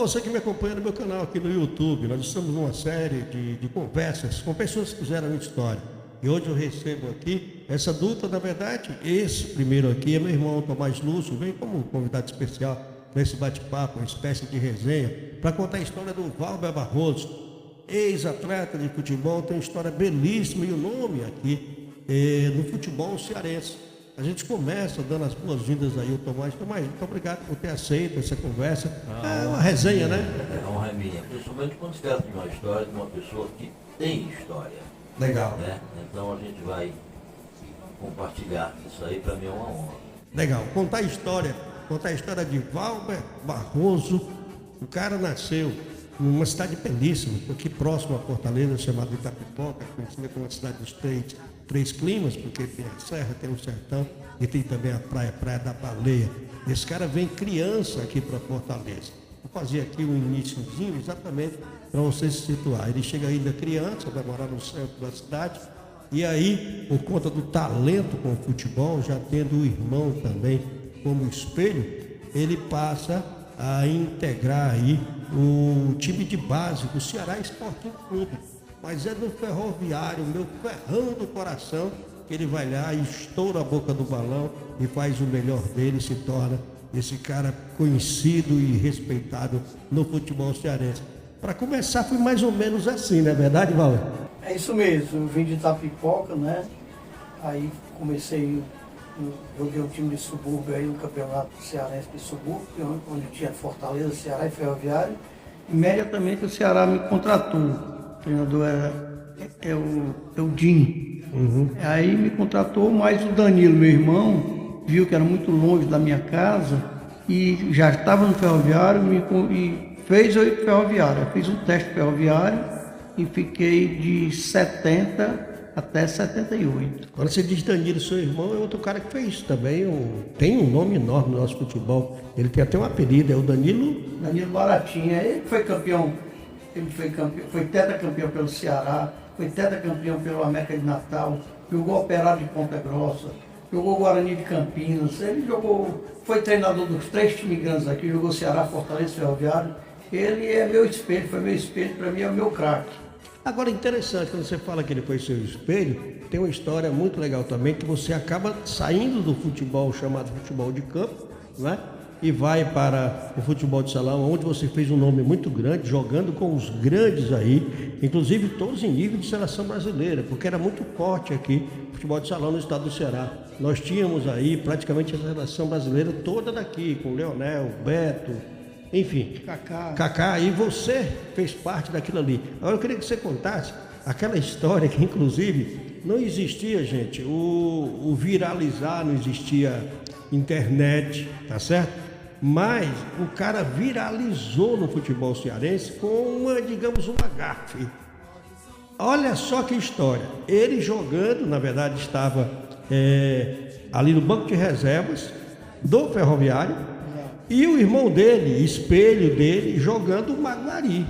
você que me acompanha no meu canal aqui no YouTube. Nós estamos numa série de conversas com pessoas que fizeram a história. E hoje eu recebo aqui essa dupla, na verdade, esse primeiro aqui é meu irmão Tomás Lúcio, vem como convidado especial nesse bate-papo, uma espécie de resenha, para contar a história do Valber Barroso, ex-atleta de futebol, tem uma história belíssima e o nome aqui no futebol cearense. A gente começa dando as boas-vindas aí ao Tomás. Tomás, muito obrigado por ter aceito essa conversa. É uma resenha, né? É uma minha, principalmente quando se trata de uma história de uma pessoa que tem história. Legal. Né? Então a gente vai compartilhar isso aí, para mim é uma honra. Legal. Contar a história de Valber Barroso. O cara nasceu numa cidade belíssima, aqui próximo a Fortaleza, chamada Itapipoca, conhecida como a cidade dos três climas, porque tem a serra, tem o sertão e tem também a Praia da Baleia. Esse cara vem criança aqui para Fortaleza. Vou fazer aqui um iniciozinho exatamente para você se situar. Ele chega ainda criança, vai morar no centro da cidade, e aí, por conta do talento com o futebol, já tendo o irmão também como espelho, ele passa a integrar aí o time de base do Ceará Sporting Clube. Mas é do Ferroviário, meu ferrão do coração, que ele vai lá e estoura a boca do balão e faz o melhor dele, se torna esse cara conhecido e respeitado no futebol cearense. Para começar, foi mais ou menos assim, não é verdade, Valber? É isso mesmo, eu vim de Itapipoca, né? Aí comecei, joguei um time de subúrbio aí no Campeonato Cearense de Subúrbio, onde tinha Fortaleza, Ceará e Ferroviário. Imediatamente o Ceará me contratou. O treinador é o Dinho. Aí me contratou, mas o Danilo, meu irmão, viu que era muito longe da minha casa e já estava no Ferroviário e fez eu ir para o Ferroviário. Eu fiz um teste ferroviário e fiquei de 70 até 78. Quando você diz Danilo, seu irmão, é outro cara que fez isso também. Tem um nome enorme no nosso futebol. Ele tem até um apelido, é o Danilo Baratinha. Ele foi campeão, foi tetracampeão pelo Ceará, foi tetracampeão pelo América de Natal, jogou Operário de Ponta Grossa, jogou Guarani de Campinas, ele foi treinador dos 3 times grandes aqui, jogou Ceará, Fortaleza e Ferroviário. Ele é meu espelho, foi meu espelho, para mim é o meu craque. Agora, interessante, quando você fala que ele foi seu espelho, tem uma história muito legal também, que você acaba saindo do futebol chamado futebol de campo, né? E vai para o futebol de salão, onde você fez um nome muito grande, jogando com os grandes aí, inclusive todos em nível de seleção brasileira, porque era muito forte aqui o futebol de salão no estado do Ceará. Nós tínhamos aí praticamente a seleção brasileira toda daqui, com o Leonel, Beto, enfim, Kaká, e você fez parte daquilo ali. Agora eu queria que você contasse aquela história que inclusive não existia, gente, o viralizar, não existia internet, tá certo? Mas o cara viralizou no futebol cearense com uma, digamos, uma gafe. Olha só que história. Ele jogando, na verdade estava ali no banco de reservas do Ferroviário, e o irmão dele, espelho dele, jogando o Maguari.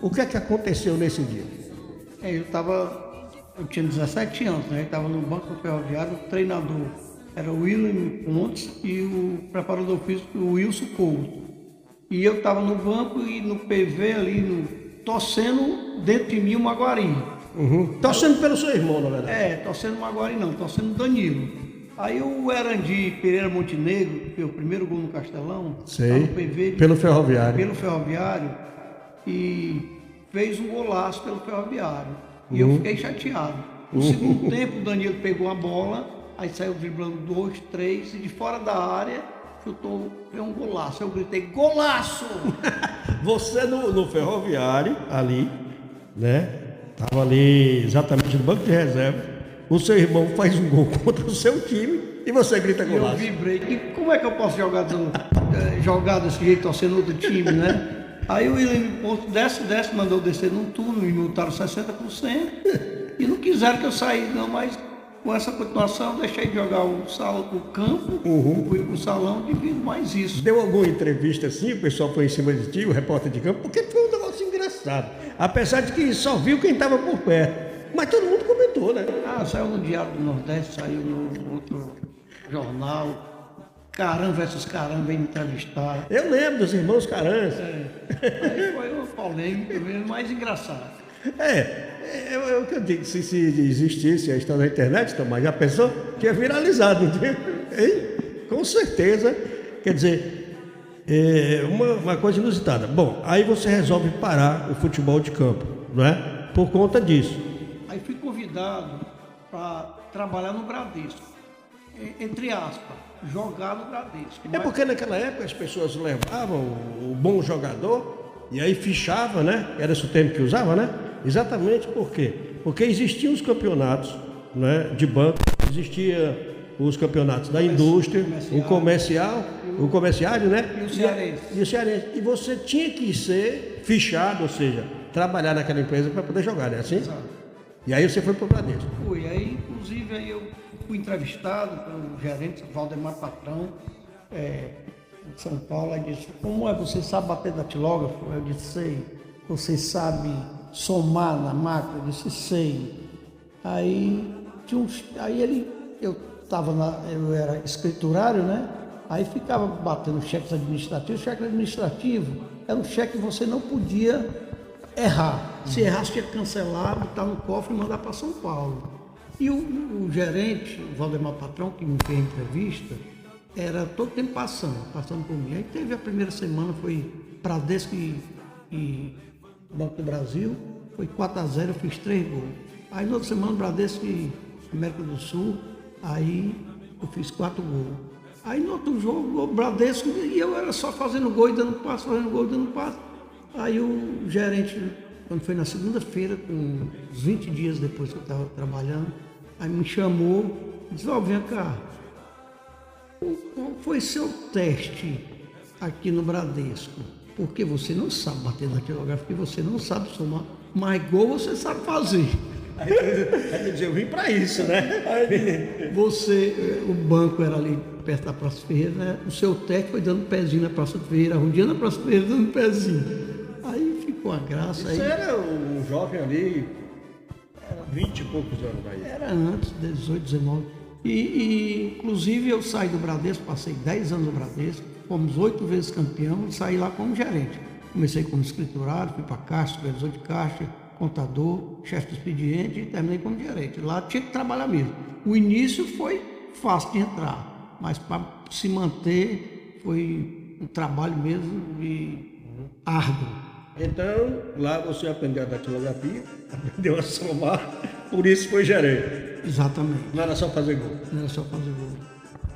O que é que aconteceu nesse dia? Eu tinha 17 anos, né? Eu estava no banco do Ferroviário, o treinador era o William Pontes e o preparador físico, o Wilson Couto. E eu estava no banco e no PV ali, torcendo dentro de mim o Maguari. Torcendo pelo seu irmão, na verdade. Torcendo o Maguari não, torcendo o Danilo. Aí o Erandi Pereira Montenegro, que foi o primeiro gol no Castelão, Sei, no PV, pelo Ferroviário, e fez um golaço pelo Ferroviário. E eu fiquei chateado. No segundo tempo, o Danilo pegou a bola, aí saiu driblando 2, 3, e de fora da área, chutou, fez um golaço. Eu gritei, golaço! Você no Ferroviário, ali, né? Estava ali exatamente no banco de reserva. O seu irmão faz um gol contra o seu time e você grita golaço. Eu vibrei. E como é que eu posso jogar desse jeito, torcendo outro time, né? Aí o William Ponto desce, mandou descer num turno, me multaram 60%. E não quiseram que eu saísse, não, mas com essa continuação eu deixei de jogar o campo, fui pro salão devido mais isso. Deu alguma entrevista assim, o pessoal foi em cima de ti, o repórter de campo, porque foi um negócio engraçado. Apesar de que só viu quem estava por perto. Mas todo mundo comentou, né? Saiu no Diário do Nordeste, saiu no outro jornal. Caram versus Caram veio me entrevistar. Eu lembro dos irmãos Carans. Aí foi uma polêmica mesmo, mais engraçada. É o que eu digo, se existisse a história da internet, Tomás, já pensou? Tinha viralizado, não tinha? Hein? Com certeza. Quer dizer, uma coisa inusitada. Bom, aí você resolve parar o futebol de campo, não é? Por conta disso. Aí fui convidado para trabalhar no Bradesco, entre aspas, jogar no Bradesco. É porque naquela época as pessoas levavam o bom jogador e aí fichava, né? Era esse o termo que usava, né? Exatamente por quê? Porque existiam os campeonatos, né, de banco, existia os campeonatos da indústria, o comerciário, né? E o cearense. E o cearense. E você tinha que ser fichado, ou seja, trabalhar naquela empresa para poder jogar, né? Assim? Exato. E aí você foi para o Bradesco. Fui, aí inclusive aí eu fui entrevistado pelo gerente Valdemar Patrão, de São Paulo, aí disse, como é, você sabe bater datilógrafo? Eu disse, sei. Você sabe somar na máquina? Eu disse, sei. Aí eu era escriturário, né? Aí ficava batendo cheques administrativos. O cheque administrativo era um cheque que você não podia errar. Se errasse, tinha que cancelar, botar no cofre e mandar para São Paulo. E o gerente, o Valdemar Patrão, que me fez a entrevista, era todo tempo passando por mim. Aí teve a primeira semana, foi Bradesco e Banco do Brasil, foi 4-0, eu fiz 3 gols. Aí na outra semana, Bradesco e América do Sul, aí eu fiz 4 gols. Aí no outro jogo, o Bradesco, e eu era só fazendo gol e dando passo, fazendo gol e dando passo. Aí o gerente, quando foi na segunda-feira, com uns 20 dias depois que eu estava trabalhando, aí me chamou e disse, vem cá, qual foi seu teste aqui no Bradesco? Porque você não sabe bater naquele lugar, porque você não sabe somar, mas gol você sabe fazer. Aí quer dizer, eu vim para isso, né? O banco era ali perto da Praça Ferreira, né? O seu teste foi dando pezinho na Praça Ferreira, arrondinha na Praça Ferreira, dando pezinho. Aí ficou a graça. Isso aí era um jovem ali, 20 e poucos anos aí. era antes, 18, 19. E inclusive eu saí do Bradesco, passei 10 anos no Bradesco, fomos 8 vezes campeão e saí lá como gerente. Comecei como escriturário, fui para caixa, supervisor de caixa, contador, chefe de expediente e terminei como gerente. Lá tinha que trabalhar mesmo. O início foi fácil de entrar, mas para se manter foi um trabalho mesmo e árduo. Então, lá você aprendeu a datilografia, aprendeu a somar, por isso foi gerente. Exatamente. Não era só fazer gol. Não era só fazer gol.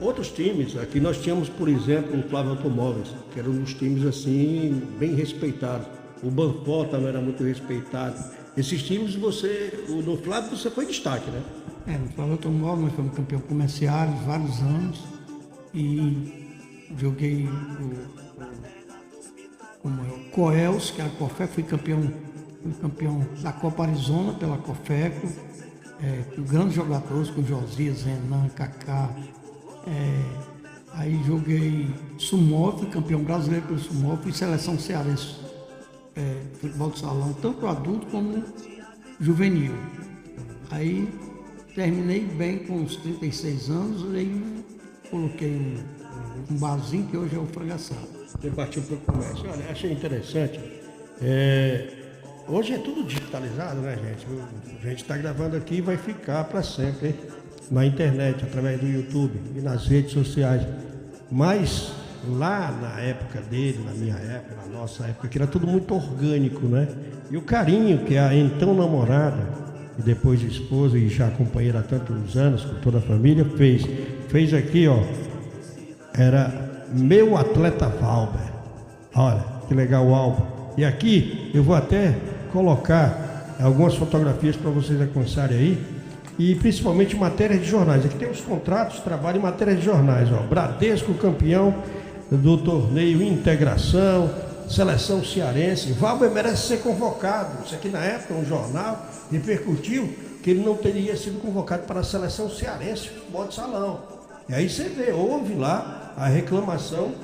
Outros times, aqui nós tínhamos, por exemplo, o Flávio Automóveis, que era um dos times assim, bem respeitados. O Banfó também era muito respeitado. Esses times, no Flávio você foi destaque, né? No Flávio Automóvel nós fomos campeão comerciário vários anos e joguei o Coels, que era a Cofeco, fui campeão da Copa Arizona pela Cofeco, com grandes jogadores, com Josias, Renan, Kaká. Aí joguei Sumó, fui campeão brasileiro pelo Sumó, fui seleção cearense, futebol de salão, tanto adulto como juvenil. Aí terminei bem com uns 36 anos, aí coloquei um barzinho que hoje é o Fragaçado. Você partiu para o comércio. Olha, achei interessante. Hoje é tudo digitalizado, né, gente? A gente está gravando aqui e vai ficar para sempre, hein? Na internet, através do YouTube e nas redes sociais. Mas lá na época dele, na minha época, na nossa época, que era tudo muito orgânico, né? E o carinho que a então namorada, e depois esposa e já companheira há tantos anos, com toda a família, fez aqui, ó, era Meu Atleta Valber. Olha, que legal o álbum. E aqui eu vou até colocar algumas fotografias para vocês alcançarem aí, e principalmente matérias de jornais. Aqui tem os contratos, trabalho em matérias de jornais, ó. Bradesco campeão do torneio Integração, seleção cearense. Valber merece ser convocado. Isso aqui na época, um jornal, repercutiu que ele não teria sido convocado para a seleção cearense de futebol de salão. E aí você vê, houve lá a reclamação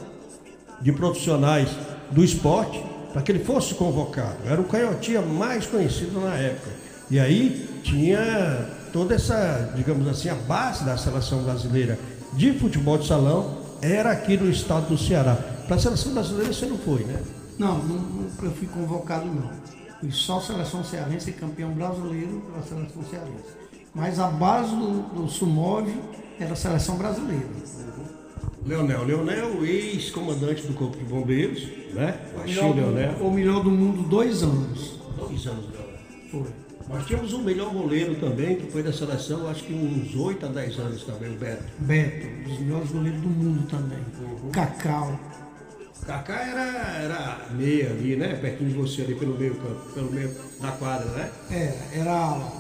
de profissionais do esporte para que ele fosse convocado. Era o canhotinha mais conhecido na época. E aí tinha toda essa, digamos assim, a base da seleção brasileira de futebol de salão era aqui no estado do Ceará. Para a seleção brasileira você não foi, né? Não, nunca fui convocado não. Fui só seleção cearense e campeão brasileiro pela seleção cearense. Mas a base do Sumov era a seleção brasileira. Leonel, ex-comandante do Corpo de Bombeiros, né? O melhor do mundo 2 anos. 2 anos, Leonel. Foi. Nós tínhamos um melhor goleiro também, que foi da seleção, acho que uns 8 a 10 anos também, o Beto. Beto, um dos melhores goleiros do mundo também. Cacau. Kaká era meia ali, né? Pertinho de você ali pelo meio campo, pelo meio da quadra, né? Era ala.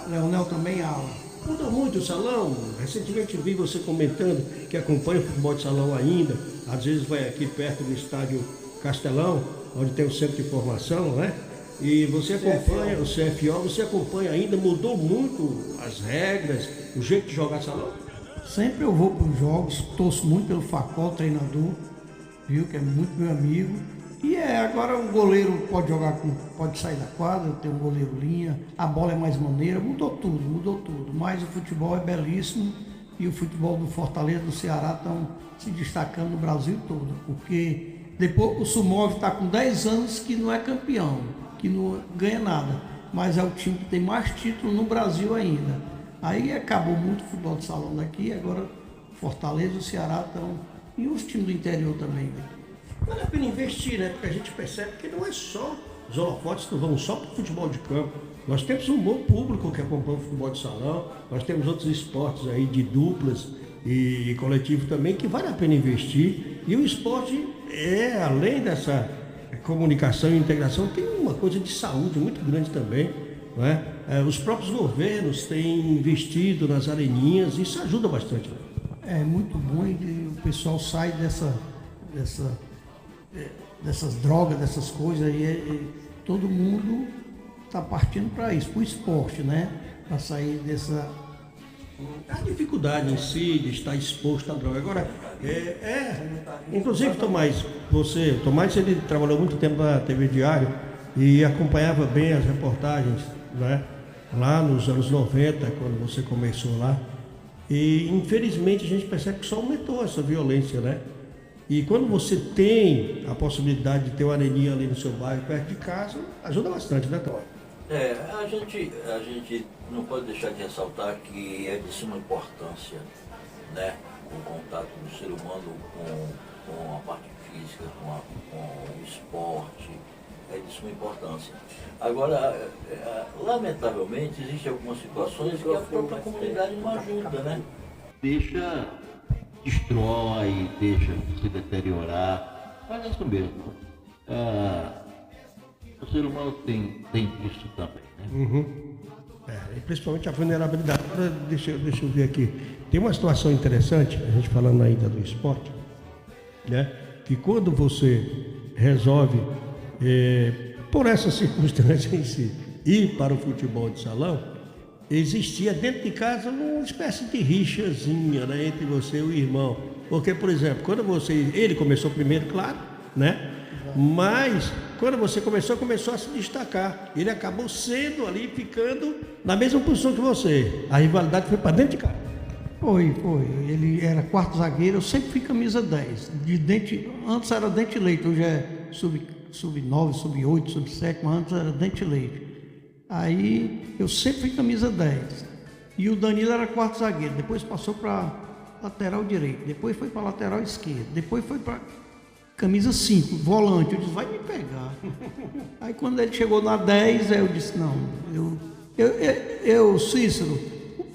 Leonel também ala. Mudou muito o salão. Recentemente vi você comentando que acompanha o futebol de salão ainda. Às vezes vai aqui perto do estádio Castelão, onde tem o centro de formação, né? E você acompanha o CFO, você acompanha ainda, mudou muito as regras, o jeito de jogar salão? Sempre eu vou para os jogos, torço muito pelo Facol, treinador, viu, que é muito meu amigo. E agora o goleiro pode sair da quadra, tem um goleiro linha, a bola é mais maneira, mudou tudo. Mas o futebol é belíssimo e o futebol do Fortaleza, do Ceará estão se destacando no Brasil todo, porque depois o Sumov está com 10 anos que não é campeão, que não ganha nada, mas é o time que tem mais títulos no Brasil ainda. Aí acabou muito o futebol de salão daqui, agora Fortaleza e o Ceará estão, e os times do interior também. Vale a pena investir, né? Porque a gente percebe que não é só os holofotes que vão só para o futebol de campo. Nós temos um bom público que acompanha o futebol de salão, nós temos outros esportes aí de duplas e coletivo também que vale a pena investir. E o esporte além dessa comunicação e integração, tem uma coisa de saúde muito grande também, não é? Os próprios governos têm investido nas areninhas, isso ajuda bastante. Né? É muito bom e o pessoal sai dessas drogas, dessas coisas aí, todo mundo está partindo para isso, para o esporte, né? Para sair dessa... A dificuldade em si de estar exposto à droga. Agora, inclusive, Tomás, ele trabalhou muito tempo na TV Diário e acompanhava bem as reportagens, né? Lá nos anos 90, quando você começou lá. E, infelizmente, a gente percebe que só aumentou essa violência, né? E quando você tem a possibilidade de ter uma areninha ali no seu bairro, perto de casa, ajuda bastante, né, Tom? A gente não pode deixar de ressaltar que é de suma importância, né, o contato do ser humano com a parte física, com o esporte, é de suma importância. Agora, lamentavelmente, existem algumas situações que a própria comunidade não ajuda, né? Destrói, deixa se deteriorar, mas é isso mesmo. O ser humano tem isso também, né? Uhum. E principalmente a vulnerabilidade. Deixa eu ver aqui. Tem uma situação interessante, a gente falando ainda do esporte, né? Que quando você resolve, por essa circunstância em si, ir para o futebol de salão, existia dentro de casa uma espécie de rixazinha, né, entre você e o irmão. Porque, por exemplo, quando ele começou primeiro, claro, né? Mas quando você começou a se destacar. Ele acabou sendo ali, ficando na mesma posição que você. A rivalidade foi para dentro de casa. Foi. Ele era quarto zagueiro, eu sempre fui camisa 10. Antes era dente leite, hoje é sub-9, sub-8, sub-7, mas antes era dente leite. Aí eu sempre fui camisa 10. E o Danilo era quarto zagueiro, depois passou para lateral direito, depois foi para lateral esquerdo, depois foi para camisa 5, volante. Eu disse, vai me pegar. Aí quando ele chegou na 10, eu disse, não, Cícero,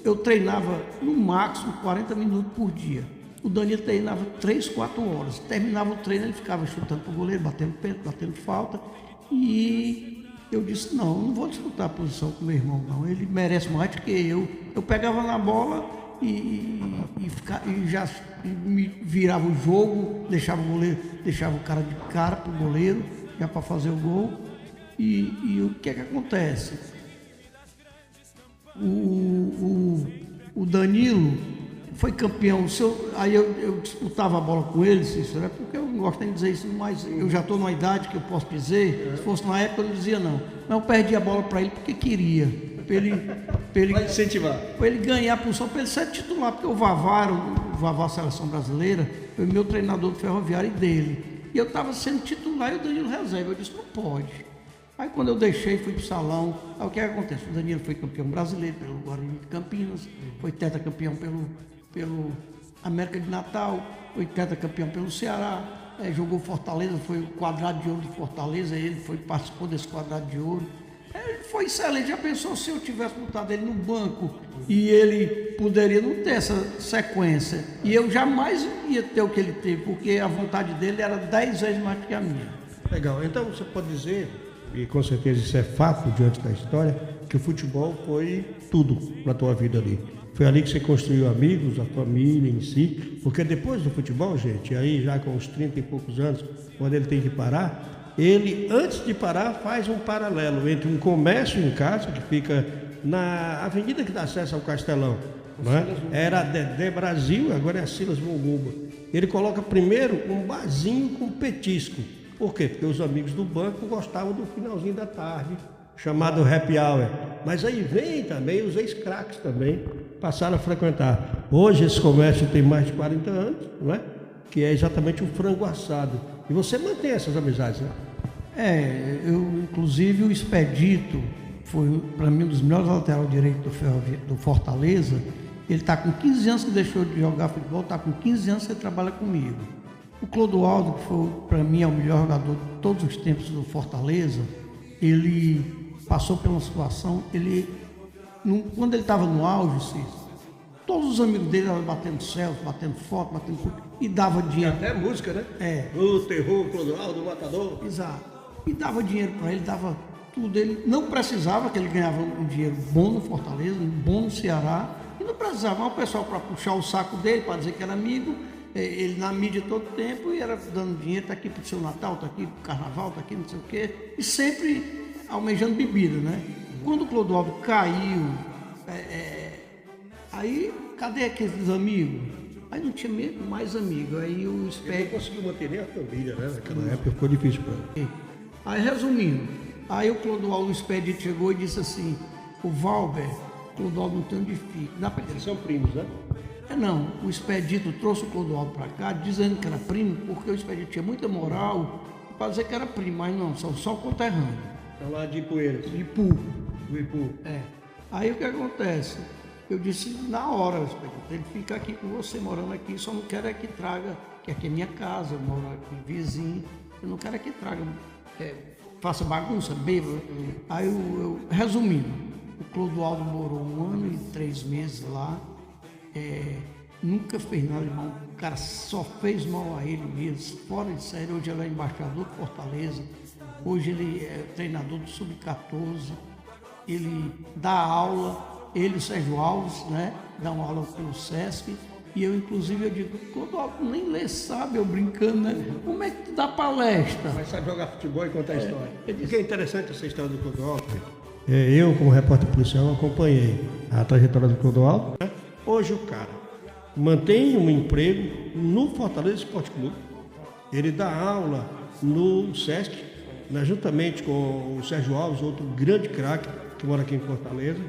eu treinava no máximo 40 minutos por dia. O Danilo treinava 3, 4 horas. Terminava o treino, ele ficava chutando para o goleiro, batendo pênalti, batendo falta. E eu disse, não vou disputar a posição com meu irmão, não. Ele merece mais do que eu. Eu pegava na bola e já me virava o jogo, deixava o cara de cara para o goleiro, já para fazer o gol. E o que é que acontece? O Danilo foi campeão, aí eu disputava a bola com ele, Cícero, porque eu não gosto nem de dizer isso, mas eu já estou numa idade que eu posso dizer, se fosse na época eu não dizia não, mas eu perdi a bola para ele porque queria. Vai incentivar. Para ele ganhar a posição, para ele ser titular, porque o Vavá Seleção Brasileira, foi meu treinador do Ferroviário e dele. E eu estava sendo titular e o Danilo reserva. Eu disse, não pode. Aí quando eu deixei, fui para o salão. Aí o que acontece? O Danilo foi campeão brasileiro pelo Guarani de Campinas, foi tetracampeão pelo América de Natal, foi tetracampeão pelo Ceará, jogou Fortaleza, foi o quadrado de ouro de Fortaleza, ele participou desse quadrado de ouro. Ele foi excelente. Já pensou se eu tivesse botado ele no banco e ele poderia não ter essa sequência? E eu jamais ia ter o que ele teve, porque a vontade dele era 10 vezes mais do que a minha. Legal. Então você pode dizer, e com certeza isso é fato diante da história, que o futebol foi tudo para a tua vida ali. Foi ali que você construiu amigos, a família em si, porque depois do futebol, gente, aí já com uns 30 e poucos anos, quando ele tem que parar, ele, antes de parar, faz um paralelo entre um comércio em casa, que fica na avenida que dá acesso ao Castelão, né? Era Dedé Brasil, agora é a Silas Mugumba. Ele coloca primeiro um barzinho com petisco. Por quê? Porque os amigos do banco gostavam do finalzinho da tarde, chamado happy hour. Mas aí vem também os ex-craques também, passaram a frequentar. Hoje esse comércio tem mais de 40 anos, não é? Que é exatamente o frango assado. E você mantém essas amizades, né? Inclusive o Expedito foi para mim um dos melhores laterais direitos do Fortaleza. Ele está com 15 anos que deixou de jogar futebol, está com 15 anos que ele trabalha comigo. O Clodoaldo, que foi para mim é o melhor jogador de todos os tempos do Fortaleza, ele passou por uma situação, quando ele estava no auge, todos os amigos dele estavam batendo selfie, batendo foto, batendo tudo, e dava dinheiro. Até música, né? É. O terror, o Clodoaldo, o matador. Exato. E dava dinheiro para ele, dava tudo. Ele não precisava, que ele ganhava um dinheiro bom no Fortaleza, bom no Ceará, e não precisava, mas o pessoal para puxar o saco dele, para dizer que era amigo, ele na mídia todo tempo, e era dando dinheiro, está aqui para o seu Natal, está aqui para o Carnaval, está aqui não sei o quê, e sempre almejando bebida, né? Quando o Clodoaldo caiu, aí, cadê aqueles amigos? Aí não tinha mais amigos, aí o Expedito... Ele não conseguiu manter nem a família, né? Naquela época ficou difícil para ele. Aí, resumindo, aí o Clodoaldo, o Expedito chegou e disse assim, o Valber, o Clodoaldo não tem onde fica. Eles são primos, né? Não, o Expedito trouxe o Clodoaldo para cá, dizendo que era primo, porque o Expedito tinha muita moral para dizer que era primo, mas não, são só conterrâneos. Estão lá de Ipueiras. Ipu. Do Ipu. Aí o que acontece? Eu disse, na hora, ele fica aqui com você, morando aqui, só não quero é que traga, que aqui é minha casa, eu moro aqui vizinho, eu não quero é que traga, faça bagunça, beba. Aí, resumindo, o Clodoaldo morou 1 ano e 3 meses lá, nunca fez nada de mal, o cara só fez mal a ele mesmo, fora de série. Hoje ele é embaixador de Fortaleza, hoje ele é treinador do Sub-14, ele dá aula. Ele e o Sérgio Alves, né, dão aula pelo Sesc, e eu, inclusive, eu digo, Clodoaldo nem lê, sabe, eu brincando, né? Como é que tu dá palestra? Mas sabe jogar futebol e contar história. O que é interessante essa história do Clodoaldo, eu, como repórter policial, acompanhei a trajetória do Clodoaldo, né? Hoje o cara mantém um emprego no Fortaleza Esporte Clube, ele dá aula no Sesc, né, juntamente com o Sérgio Alves, outro grande craque que mora aqui em Fortaleza,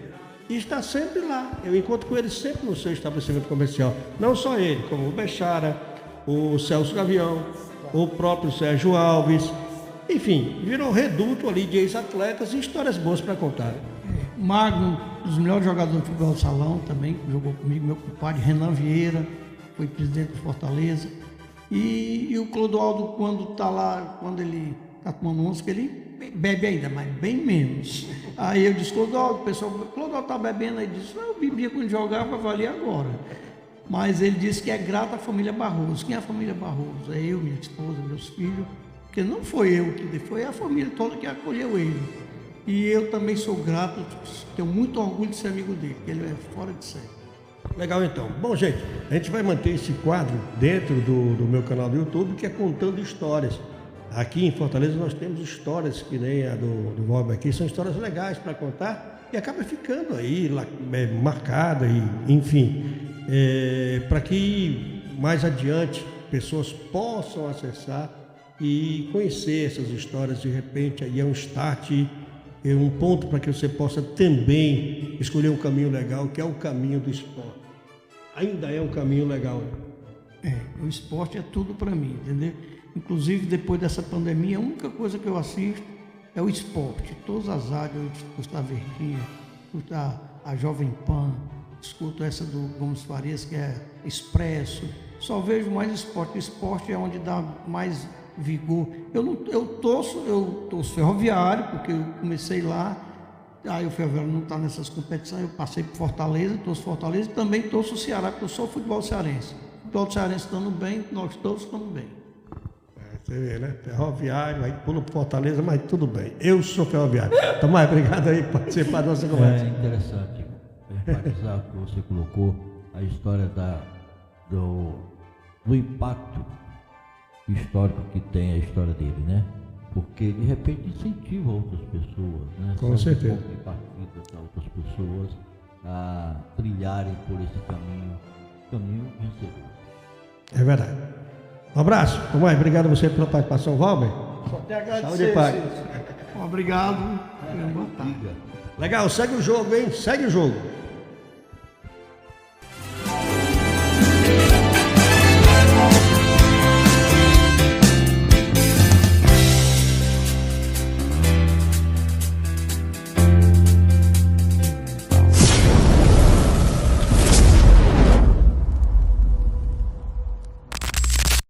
e está sempre lá. Eu encontro com ele sempre no seu estabelecimento comercial. Não só ele, como o Bechara, o Celso Gavião, o próprio Sérgio Alves. Enfim, virou reduto ali de ex-atletas e histórias boas para contar. Magno, um dos melhores jogadores de futebol de salão também, jogou comigo, meu compadre Renan Vieira, foi presidente do Fortaleza. E o Clodoaldo, quando está lá, quando ele está tomando onça, que ele bebe ainda, mas bem menos. Aí eu disse, Clodoaldo, o pessoal, Clodoaldo está bebendo, aí disse, eu bebia quando jogava, valia agora. Mas ele disse que é grato à família Barroso. Quem é a família Barroso? É eu, minha esposa, meus filhos, porque não foi eu que dei, foi a família toda que acolheu ele. E eu também sou grato, tenho muito orgulho de ser amigo dele, porque ele é fora de série. Legal, então. Bom, gente, a gente vai manter esse quadro dentro do meu canal do YouTube, que é contando histórias. Aqui em Fortaleza nós temos histórias que nem a do Valber aqui, são histórias legais para contar e acaba ficando aí marcada, e, enfim, para que mais adiante pessoas possam acessar e conhecer essas histórias. De repente aí é um start um ponto para que você possa também escolher um caminho legal, que é o caminho do esporte. Ainda é um caminho legal. O esporte é tudo para mim, entendeu? Inclusive, depois dessa pandemia, a única coisa que eu assisto é o esporte. Todas as áreas, eu escuto a Verdinha, escuto a Jovem Pan, escuto essa do Gomes Farias, que é Expresso. Só vejo mais esporte. O esporte é onde dá mais vigor. Eu torço Ferroviário, porque eu comecei lá, aí o Ferroviário não está nessas competições, eu passei por Fortaleza, torço Fortaleza e também torço o Ceará, porque eu sou futebol cearense. O futebol cearense estando bem, nós todos estamos bem. Você vê, né? Ferroviário, aí pula pro Fortaleza, mas tudo bem. Eu sou ferroviário. Tomás, obrigado aí por participar da nossa conversa. É interessante enfatizar o que você colocou, a história do impacto histórico que tem a história dele, né? Porque de repente incentiva outras pessoas, né? Com certeza. Um ponto de partida para outras pessoas a trilharem por esse caminho vencedor. É verdade. Um abraço. Tomás, obrigado a você pela participação, Valber. Só te agradecer. Saúde e paz. Obrigado. Boa tarde. Legal, segue o jogo, hein? Segue o jogo.